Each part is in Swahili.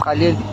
Qaleni.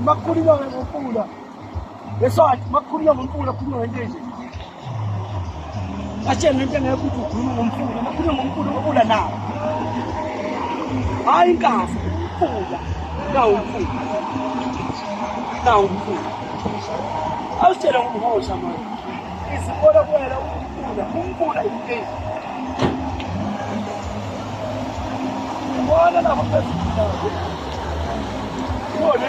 Makuliwa ngempula. Leswathi makuliwa ngempula kuliwa ngenje. Ache nento ngekuthi ukhuluma ngomfula, makuliwa ngempula ngempula nawo. Hayi inkafu, umfula. Nawo umfula. Nawo umfula. Awutshela ngomhosha manje. Izikole kwela umfula yinto. Ubona lapho phezulu. Olha,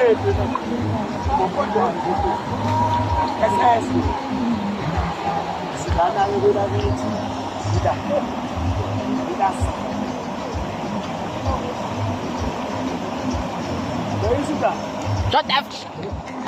Shut up.